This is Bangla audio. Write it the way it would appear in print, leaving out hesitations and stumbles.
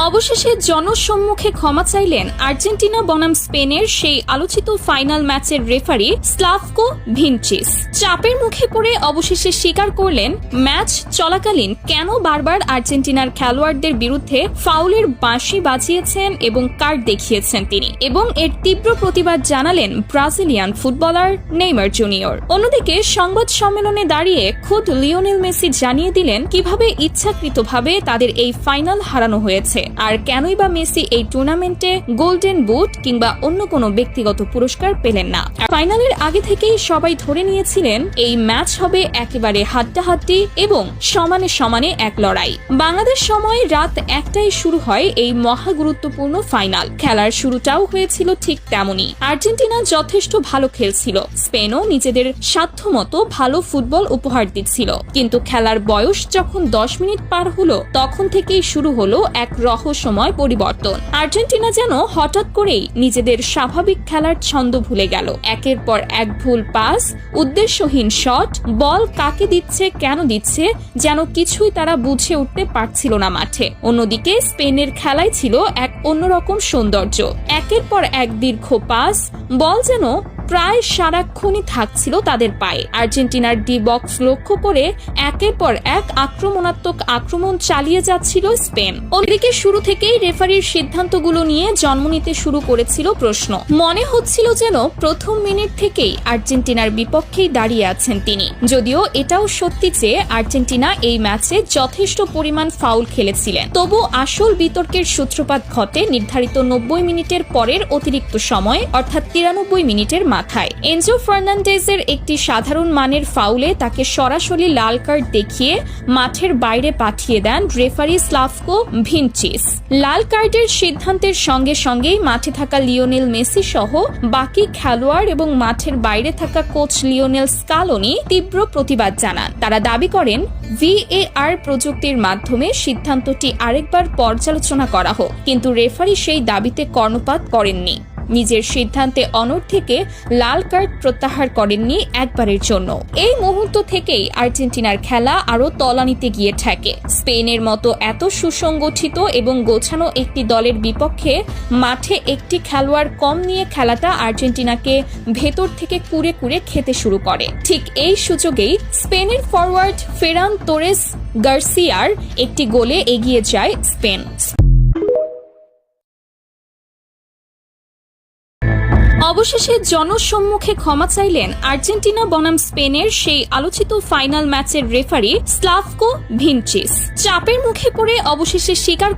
অবশেষে জনসম্মুখে ক্ষমা চাইলেন আর্জেন্টিনা বনাম স্পেনের সেই আলোচিত ফাইনাল ম্যাচের রেফারি স্লাভকো ভিনচিচ। চাপের মুখে পড়ে অবশেষে স্বীকার করলেন ম্যাচ চলাকালীন কেন বারবার আর্জেন্টিনার খেলোয়াড়দের বিরুদ্ধে ফাউলের বাঁশি বাজিয়েছেন এবং কার্ড দেখিয়েছেন তিনি, এবং এর তীব্র প্রতিবাদ জানালেন ব্রাজিলিয়ান ফুটবলার নেইমার জুনিয়র। অন্যদিকে সংবাদ সম্মেলনে দাঁড়িয়ে খোদ লিওনেল মেসি জানিয়ে দিলেন কিভাবে ইচ্ছাকৃতভাবে তাদের এই ফাইনাল হারানো হয়েছে, আর কেনই বা মেসি এই টুর্নামেন্টে গোল্ডেন বুট কিংবা অন্য কোনো ব্যক্তিগত পুরস্কার পেলেন না। ফাইনালের আগে থেকেই সবাই ধরে নিয়েছিলেন এই ম্যাচ হবে একেবারে হাড্ডাহাড্ডি এবং সমানে সমানে এক লড়াই। বাংলাদেশ সময় রাত 1টায় শুরু হয় এই মহা গুরুত্বপূর্ণ ফাইনাল। খেলার শুরুটাও হয়েছিল ঠিক তেমনই। আর্জেন্টিনা যথেষ্ট ভালো খেলছিল, স্পেনও নিজেদের সাধ্যমতো ভালো ফুটবল উপহার দিচ্ছিল, কিন্তু খেলার বয়স যখন 10 মিনিট পার হলো তখন থেকেই শুরু হলো এক রহস্যময় পরিবর্তন। আর্জেন্টিনা যেন হঠাৎ করেই নিজেদের স্বাভাবিক খেলার ছন্দ ভুলে গেল। একের পর এক ভুল পাস, উদ্দেশ্যহীন শট, বল কাকে দিচ্ছে কেন দিচ্ছে যেন কিছুই তারা বুঝে উঠতে পারছিল না মাঠে। অন্যদিকে স্পেনের খেলায় ছিল এক অন্যরকম সৌন্দর্য। একের পর এক দীর্ঘ পাস, বল যেন প্রায় সারাক্ষণই থাকছিল তাদের পায়ে। আর্জেন্টিনার ডি বক্স লক্ষ্য করে একের পর এক আক্রমণাত্মক আক্রমণ চালিয়ে যাচ্ছিল স্পেন। ওদিকে শুরু থেকেই রেফারির সিদ্ধান্তগুলো নিয়ে জন্ম নিতে শুরু করেছিল প্রশ্ন। মনে হচ্ছিল যেন প্রথম মিনিট থেকেই আর্জেন্টিনার বিপক্ষেই দাঁড়িয়ে আছেন তিনি। যদিও এটাও সত্যি যে আর্জেন্টিনা এই ম্যাচে যথেষ্ট পরিমাণ ফাউল খেলেছিলেন, তবু আসল বিতর্কের সূত্রপাত ঘটে নির্ধারিত 90 মিনিটের পরের অতিরিক্ত সময়, অর্থাৎ 93 মিনিটের মাথায়। এনজো ফার্নান্ডেজের একটি সাধারণ মানের ফাউলে তাকে সরাসরি লাল কার্ড দেখিয়ে মাঠের বাইরে পাঠিয়ে দেন রেফারি স্লাভকো ভিনচিচ। লাল কার্ডের সিদ্ধান্তের সঙ্গে সঙ্গেই মাঠে থাকা লিওনেল মেসি সহ বাকি খেলোয়াড় এবং মাঠের বাইরে থাকা কোচ লিওনেল স্কালোনি তীব্র প্রতিবাদ জানান। তারা দাবি করেন VAR প্রযুক্তির মাধ্যমে সিদ্ধান্তটি আরেকবার পর্যালোচনা করা হোক, কিন্তু রেফারি সেই দাবিতে কর্ণপাত করেননি। নিজের সিদ্ধান্তে অনড় থেকে লাল কার্ড প্রত্যাহার করেননি একবারের জন্য। এই মুহূর্ত থেকেই আর্জেন্টিনার খেলা আরো তলানিতে গিয়ে ঠেকে। স্পেনের মতো এত সুসংগঠিত এবং গোছানো একটি দলের বিপক্ষে মাঠে একটি খেলোয়াড় কম নিয়ে খেলাটা আর্জেন্টিনাকে ভেতর থেকে কুড়ে কুড়ে খেতে শুরু করে। ঠিক এই সুযোগেই স্পেনের ফরওয়ার্ড ফেরান তোরেস গার্সিয়ার একটি গোলে এগিয়ে যায় স্পেন। অবশেষে জনসম্মুখে ক্ষমা চাইলেন আর্জেন্টিনা বনাম স্পেনের সেই আলোচিত ফাইনাল ম্যাচের রেফারি স্লাভকো ভিনচিচ। চাপের মুখে পড়ে অবশেষে স্বীকার